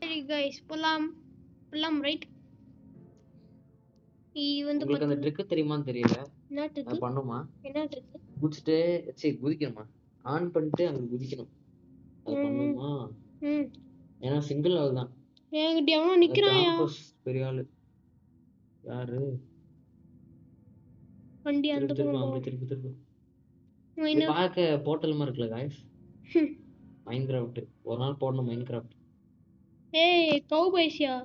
சரி கைஸ் போலாம் போலாம் ரைட். வந்து உங்களுக்கு அந்த ட்ரிக் தெரியுமான்னு தெரியல. என்ன ட்ரிக்? பண்ணுமா? என்ன ட்ரிக்? குதிச்சுட்டு சரி குதிக்கணுமா? ஆன் பண்ணிட்டு அங்க குதிக்கணும். அது பண்ணுமா? ஏன்னா சிங்கிள் ஆள் தான். என்கிட்ட எவனோ நிக்கிறான்யா. பெரிய ஆளு யாரு? வண்டி அந்த பக்கம் திருப்பி இது பார்க்க போர்ட்டல் மாதிரி இருக்குல்ல गाइस. மைன்கிராஃப்ட் ஒரு நாள் போடணும் மைன்கிராஃப்ட். ஏய் கௌபாய்ஸ்யா.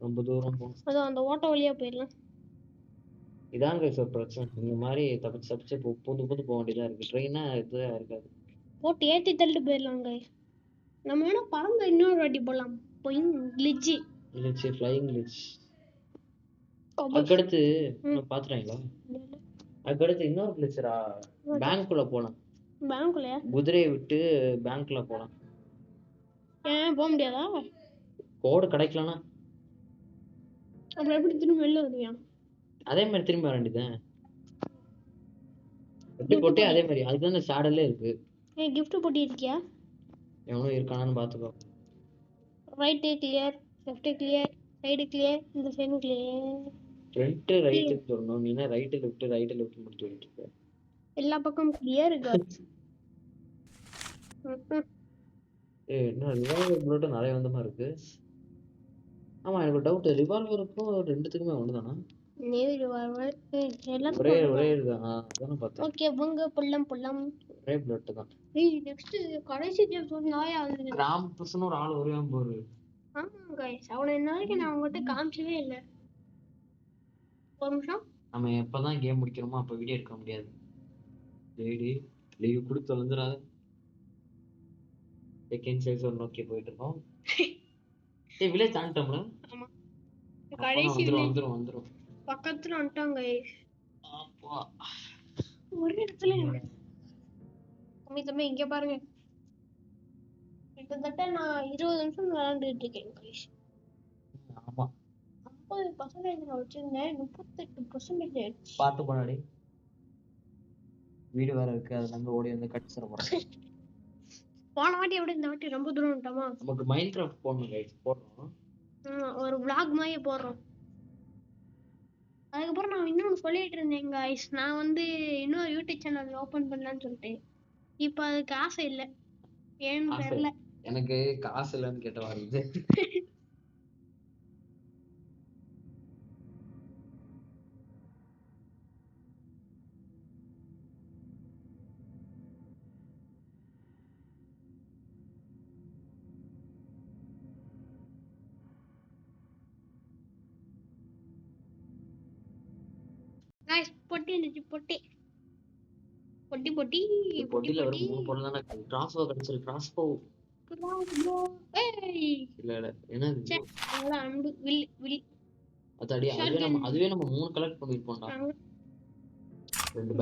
ரொம்ப தூரம் போகணும். அதான் அந்த ஓட்ட வழியா போயிடலாம். இதான் கைஸ் ஒரு பிரச்சனை. இந்த மாதிரி தப்பிச்சு பூந்து போக வேண்டியதா இருக்கு. ட்ரெயினா இதுதான் இருக்காது. போட்டு ஏற்றி தள்ளிட்டு போயிடலாம் கைஸ். நம்ம வேணா பறந்து இன்னொரு வாட்டி போகலாம். கிளிட்ஜி ஃப்ளையிங் கிளிட்ஜ். அதுக்கடுத்து பாத்துறாங்களா? அதுக்கடுத்து இன்னொரு கிளிட்சரா பேங்க்குள்ள போலாம். பேங்க்குள்ளயா? குதிரையை விட்டு பேங்க்ல போலாம். ஏன் போக முடியாதா? கோடு கிடைக்கலனா அப்புறம் எப்படி திரும்ப வெளில வருவியா? அதே மாதிரி திரும்பி வர வேண்டியதுதான். எப்படி போட்டே அதே மாதிரி. அதுக்கு அந்த ஷேடல்லே இருக்கு. ஏய் கிஃப்ட் போட்டி இருக்கியா? எவனோ இருக்கானான்னு பாத்துக்கோ. Right clear, left clear, side clear, இந்த சைடு கிளியர். ஃப்ரண்ட் ரைட் சொல்லணும். நீனா ரைட் லெஃப்ட் மட்டும் சொல்லிட்டு இருக்க. எல்லா பக்கமும் கிளியர் காய்ஸ். என்ன ரிவால்வர் புல்லட் நிறைய வந்த மாதிரி இருக்கு. ஆமா எனக்கு டவுட். ரிவால்வருக்கும் ரெண்டுத்துக்குமே ஒண்ணுதானா? நேவி ரிவால்வர் ஒரே இதுதான். அதான் பார்த்தேன். ஓகே வங்க புல்லம் ஒரே புல்லட் தான். ஏய் நெக்ஸ்ட் கடைசி எபிசோட் நாயா வந்து கிராம்பஸ்னு ஒரு ஆள் வருவான் பாரு. ஆமா गाइस அவனை இன்னைக்கு நான் உங்ககிட்ட காமிச்சவே இல்ல. ஒரு நிமிஷம். நம்ம எப்பதான் கேம் முடிக்கிறோமோ அப்ப வீடியோ எடுக்க முடியாது. டேடி லீவ் கொடுத்து வந்துறாத. செகண்ட் சைஸ் ஒரு நோக்கி போயிட்டு இருக்கோம். ஏய் வில்லேஜ் தாண்டோம்ல. ஆமா கடைசி வந்துரும் பக்கத்துல வந்துட்டோம் गाइस. அப்பா ஒரு இடத்துல தம்பி இங்க பாருங்க. கிட்டத்தட்ட நான் 20 நிமிஷம் விளையாண்டுட்டு இருக்கேன் गाइस. ஆமா 50% நான் வச்சிருந்தேன் 38% பாத்து போனாடி. வீடு வேற இருக்கு. அதுல இருந்து ஓடி வந்து கட் போறேன். போன வாட்டி எப்படி இந்த வாட்டி ரொம்ப தூரம் வந்துட்டோமா? நமக்கு மைன்கிராஃப்ட் போடணும் गाइस. போடுறோம். ஒரு vlog மாதிரி போடுறோம். அதுக்கப்புறம் நான் இன்னொன்னு சொல்லிட்டு இருந்தேன் गाइस. நான் வந்து இன்னொரு யூடியூப் சேனல் ஓபன் பண்ணலாம்னு சொல்லிட்டு இப்ப அதுக்கு ஆசை இல்ல. ஏன்னு தெரியல. எனக்கு காசு இல்லன்னு கேட்ட வருது. गाइस பொட்டி இருந்துச்சு பொட்டில ஒரு மூணு பொருள் தான கிராஸ்போ கிடைச்சிருக்கு. கிராஸ்போ இல்ல என்னது? அதெல்லாம் அம்பு வில் அதுவே நம்ம 3 கலெக்ட் பண்ணிருப்போம்டா.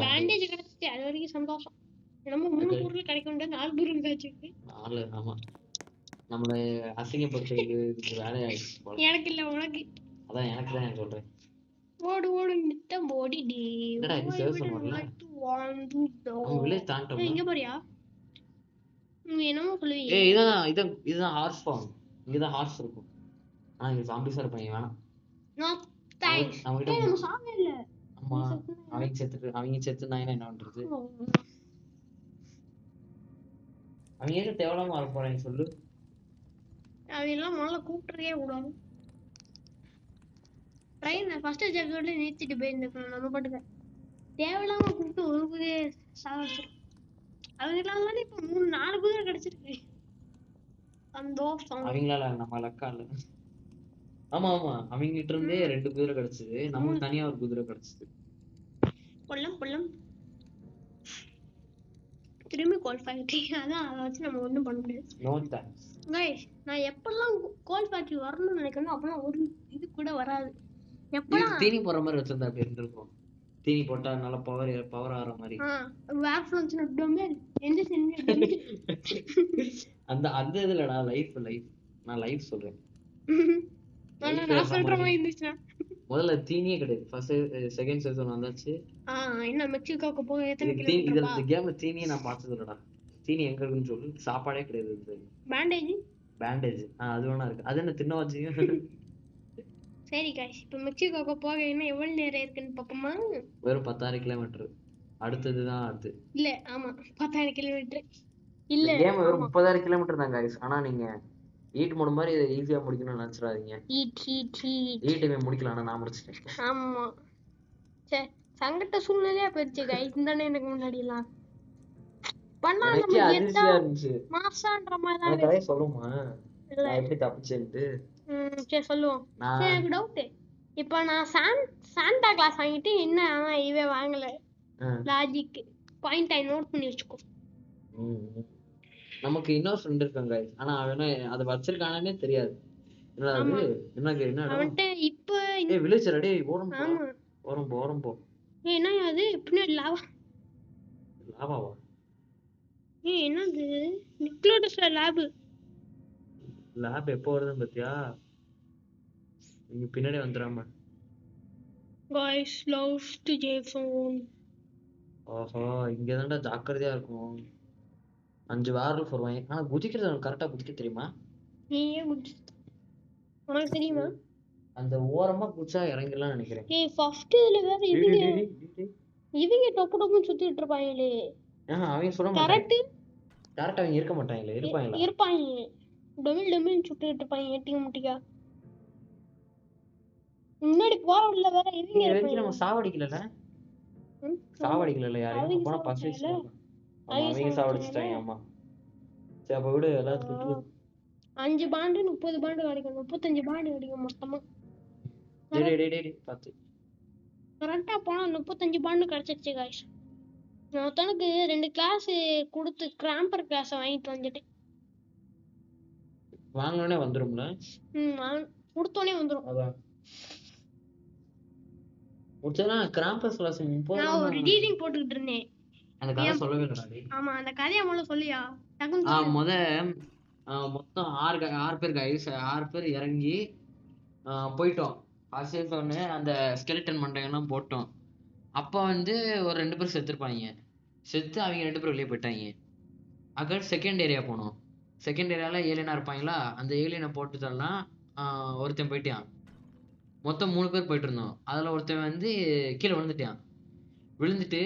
பேண்டேஜ் கிடைச்சிச்சு. அது வரைக்கும் சந்தோஷம். நம்ம 3 பொருள் கிடைக்கும் 4 பொருள் கிடைச்சிருக்கு. 4 ஆமா. நம்மள அசிங்கப்படுத்துறதுக்கு வேலையாயிடுச்சு போல. எனக்கு இல்ல உனக்கு. அதான் எனக்கு தான் சொல்றேன். ஓடு நித்தம் ஓடி டி. என்னடா இது சேவ் பண்ணல? நம்ம வில்லேஜ் தாண்டோம். இங்க பாரியா? நீ என்னமோ சொல்லுவீங்க. ஏய் இதுதான் ஹார்ஸ் ஃபார்ம். இங்க தான் ஹார்ஸ் இருக்கும். இங்க ஜாம்பிஸா இருப்பாங்க. வேணாம். No thanks. நம்ம சாவே இல்ல. ஆமா அவங்க செத்துனாங்கன்னா என்ன பண்றது? அவங்க எங்க தேவலாம வர போறாங்க சொல்லு. அதெல்லாம் முதல்ல கூப்பிட்டுறே கூடாது. ட்ரெயின் ஃபர்ஸ்ட் எபிசோட்ல நிறுத்திட்டு போயிருந்துக்கணும். நம்ம பாட்டுக்க தேவையில்லாம கூப்பிட்டு ஒரு குதிரையை சாவடிச்சிடும். அவங்களால தானே இப்ப 3-4 குதிரை கிடைச்சிருக்கு. சந்தோஷம். அவங்களால நம்ம லக்கா இல்ல. ஆமா அவங்ககிட்ட இருந்தே 2 குதிரை கிடைச்சது. நமக்கு தனியா ஒரு குதிரை கிடைச்சது. பொல்லம் திரும்பி கோல் ஃபேக்டரி. அதான் அதை வச்சு நம்ம ஒண்ணும் பண்ண முடியாது. No thanks guys. நான் எப்பெல்லாம் கோல் ஃபேக்டரி வரணும்னு நினைக்கிறேனோ அப்பெல்லாம் ஒரு இது கூட வராது. எப்பெல்லாம் தீனி போற மாதிரி வச்சிருந்தா அப்படி இருந்திருக்கும். தீனி போட்டா நல்ல பவர் ஆற மாதிரி. வேர் ஃப்ளோன்ஸ் டொமேன் எந்த சென்ஸ் அந்த இதுலடா லைஃப் நான் லைஃப் சொல்றேன். நான் சொல்ற மாதிரி இருந்துச்சு. முதல்ல தீனியே கிடையாது. ஃபர்ஸ்ட் செகண்ட் சீசன் வந்தாச்சு. என்ன மெக்சிகோக்கு போய் எத்தனை கிலோமீட்டர்? இந்த கேம்ல தீனியே நான் பார்த்தது இல்லடா. தீனி எங்க இருக்குன்னு சொல்லு. சாப்பாடே கிடையாது. பேண்டேஜ். பேண்டேஜ் அது வேணா இருக்கு. அது என்ன தின்ன வச்சீங்க? சரி காய்ஸ், இப்போ மெக்சிகோக்கு போக இன்னும் எவ்வளவு நேரம் இருக்குன்னு பார்ப்போமா? வெறும் 10,000 கிலோமீட்டர். அடுத்ததுதான் அடுத்து. இல்ல ஆமா 10,000 கிலோமீட்டர். இல்ல கேம் வெறும் ஆமா 30,000 கிலோமீட்டர் தான் guys. ஆனா நீங்க ஈட் மூணு மாதிரி ஈஸியா முடிக்கணும்னு நினைச்சிடாதீங்க. ஈட்டுமே முடிக்கலாம், ஆனா நான் முடிச்சிட்டேன். ஆமா சரி, சங்கட்ட சூழ்நிலையா போயிடுச்சு கைஸ். இந்த எனக்கு முன்னாடி எல்லாம் பண்ணா எனக்கே நம்ம அதிர்ச்சியா இருந்துச்சு. மாசான்ற மாதிரி தான் எனக்கு அதே சொல்லுமா இல்ல. நான் எப்படி தப்பிச்சேன்ட்டு. சரி சொல்லுவோம். சரி எனக்கு டவுட். இப்போ நான் சாண்டா கிளாஸ் வாங்கிட்டு என்ன இவே வாங்கல. லாஜிக் பாயிண்ட் ஐ நோட் பண்ணி வச்சுக்கோ. நமக்கு இன்னொரு ஃப்ரெண்ட் இருக்காங்க guys. ஆனா அவன் அதை வச்சிருக்கானே தெரியாது. என்னது என்ன அவன்கிட்ட இப்போ வில்லேஜர் அடே ஓரம் போ. என்ன அது பின்னாடி லாவாவா? என்னது நிக்லோடஸ்ல லேப் எப்போ வருதுன்னு பாத்தியா? நீங்க பின்னாடி வந்துடாம guys loves to Jason. ஓஹோ, இங்க தான்டா ஜாக்கிரதையா இருக்கும். 5 வாரல் வருவாங்க. ஆனா குதிக்கிறது கரெக்டா குதிக்க தெரியுமா? நீயே குதி. உனக்கு தெரியுமா? அந்த ஓரமா குச்சா இறங்கலாம் நினைக்கிறேன். ஃபர்ஸ்ட் இதுல வேற இவங்க டொப்பு டொப்புன்னு சுத்திட்டு இருப்பாங்களே. அவங்க சொல்ல மாட்டாங்க. கரெக்ட் அவங்க இருக்க மாட்டாங்களே. இருப்பாங்க. டமில் சுத்திட்டு இருப்பாங்க ஏட்டிங்க முட்டிக்கா. முன்னாடி போறவங்கள வேற இவங்க இருப்பாங்க. நம்ம சாவடிக்கலல யாரையும் போனா பசிச்சு. அவங்க சாவடிச்சிட்டாங்க. ஆமா சரி அப்ப விடு. எல்லாத்துக்கும் 5 பாண்டு 30 பாண்டு கிடைக்கும். 35 பாண்டு கிடைக்கும் மொத்தமா. பாத்து கரெக்டா போனா 35 பாண்டு கிடைச்சிருச்சு गाइस. நான் தனக்கு 2 கிளாஸ் கொடுத்து கிராம்பர் கிளாஸ் வாங்கிட்டு வந்துட்டேன். வாங்குனே வந்துரும்ல. கொடுத்தோனே வந்துரும். அதான் முச்சனா கிராம்பர் கிளாஸ் 30. நான் ஒரு ரீடிங் போட்டுக்கிட்டு இருந்தேன். அந்த கதை சொல்லவே இல்லடா. ஆமா அந்த கதையை முதல்ல சொல்லியா? மொத்தம் 6 பேர் गाइस. 6 பேர் இறங்கி போயிட்டோம். சொன்னே அந்த ஸ்கெலிட்டன் மண்டையெல்லாம் போட்டோம். அப்ப ஒரு 2 பேர் செத்துருப்பாங்க. செத்து அவங்க 2 பேரும் வெளியே போயிட்டாங்க. அக்கா செகண்ட் ஏரியா போனோம். செகண்ட் ஏரியால ஏலியனா இருப்பாங்களா, அந்த ஏலியனை போட்டுதெல்லாம் ஒருத்தன் போயிட்டான். மொத்தம் 3 பேர் போயிட்டு இருந்தோம். அதுல ஒருத்தன் கீழே விழுந்துட்டான். விழுந்துட்டு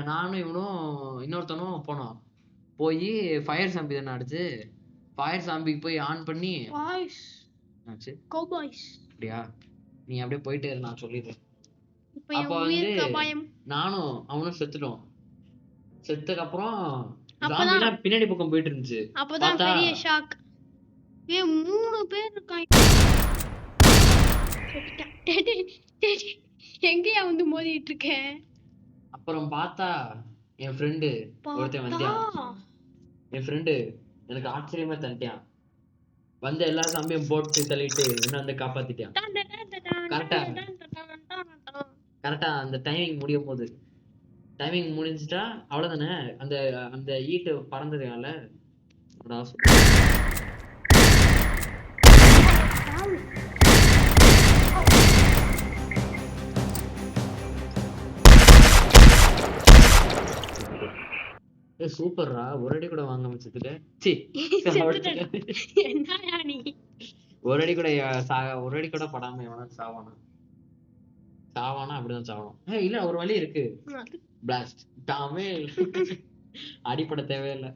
நானும் இவனும் இன்னொருத்தனும் போனோம். போய் ஃபயர் சாம்பி தானே அடுத்து ஃபயர் சாம்பிக்கு போய் ஆன் பண்ணி அப்படியா நீ அப்படியே போயிட்டே இரு, நான் சொல்லிடுறேன். அப்ப நானும் அவனும் செத்துட்டோம். செத்துக்கு அப்புறம் பின்னாடி பக்கம் போயிட்டு இருந்துச்சு. அப்பதான் பெரிய ஷாக். 3 பேர் இருக்காங்க. எங்கயா மோதிட்டு இருக்க? அப்புறம் பார்த்தா என் ஃப்ரெண்டு ஒருத்தன் வந்தான். என் ஃப்ரெண்டு எனக்கு ஆச்சரியமா தண்டியான். எல்லா சாம்பியும் போட்டு தள்ளிட்டு என்ன காப்பாத்திட்டான். கரெக்டா அந்த டைமிங் முடியும் போது டைமிங் முடிஞ்சிட்டா அவ்வளவுதானே. அந்த அந்த ஈட்டு பறந்ததுனால சூப்பர்ரா. ஒரு அடி கூட வாங்க வச்சதுக்கு ஒரு அடி கூட படாம எவனா சாவானா அப்படிதான் சாவணும். இல்ல ஒரு வழி இருக்கு. பிளாஸ்ட் டாமே அடிப்பட தேவையில்லை.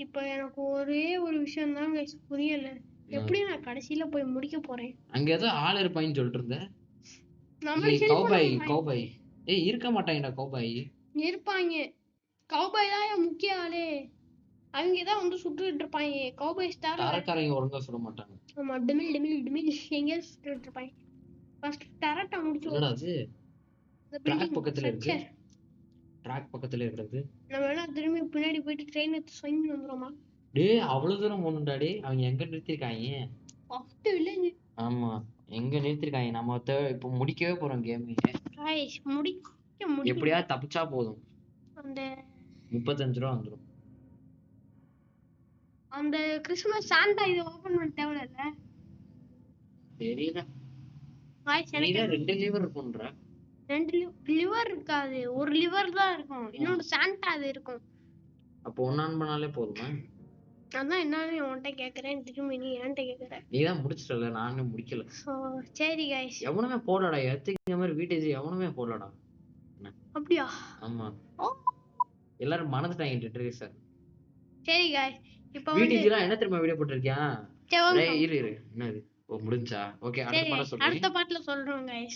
இப்ப எனக்கு ஒரே ஒரு விஷயம் தான் புரியல. எப்படி நான் கடைசியில போய் முடிக்க போறேன்? அங்க ஏதோ ஆள் இருப்பாங்கன்னு சொல்லிட்டு இருந்தேன். கௌபாய் இருக்க மாட்டாங்கடா. கௌபாய் இருப்பாங்க. கௌபாய் தான் முக்கிய ஆளே. அவங்க தான் சுட்டுட்டு இருப்பாங்க. கௌபாய்ஸ் தரக்காரங்க ஒழுங்கா சுட மாட்டாங்க. ஆமா டிமில் டிமில் டிமில் எங்கேயோ சுட்டுட்டு இருப்பாங்க. ஃபர்ஸ்ட் டரட்டா முடிச்சு. என்னடா அது? ட்ராக் பக்கத்துல இருக்கு. ட்ராக் பக்கத்துல இருக்குது. நம்ம வேணா திரும்பி பின்னாடி போயிட்டு ட்ரெயின் எடுத்து ஸ்விங் வந்துறோமா? டேய் அவ்வளவு தூரம் போணும்டாடி. அவங்க எங்க நிறுத்திருக்காங்க? First village. ஆமா எங்க நிறுத்திருக்காங்க? நம்ம இப்ப முடிக்கவே போறோம் கேம். எப்படியா தப்பிச்சா போதும். அந்த 35 ரூபா வந்துரும். அந்த கிறிஸ்மஸ் சாண்டா இத ஓபன் பண்ண தேவையில்ல. தெரியல. நீங்க 2 லிவர் இருக்கும்ன்ற. 2 லிவர் இருக்காது. ஒரு லிவர் தான் இருக்கும். இன்னொரு சாண்டா அது இருக்கும். அப்போ ஒன்னு ஆன் பண்ணாலே போதுமா? அதான் என்னன்னு உன்கிட்ட கேக்குறேன், திரும்பி நீ என்கிட்ட கேக்குற. நீ தான் முடிச்சிட்டல, நானே முடிக்கல. ஸோ சரி கைஸ். எவனுமே போடலடா, எத்திங்க மாதிரி வீட்டேஜ் எவனுமே போடலடா. அப்படியா? ஆமா, ஓ எல்லாரும் மறந்துட்டாங்க டெட்ரேஸ. சரி கைஸ், இப்போ வந்து வீட்டேஜ்லாம் என்ன தெரியுமா வீடியோ போட்டிருக்கேன்? சரி, இரு என்னது? ஓ முடிஞ்சா? ஓகே, அடுத்த சரி பாடம் சொல்றேன். அடுத்த பாட்டுல சொல்றோம் கைஸ்.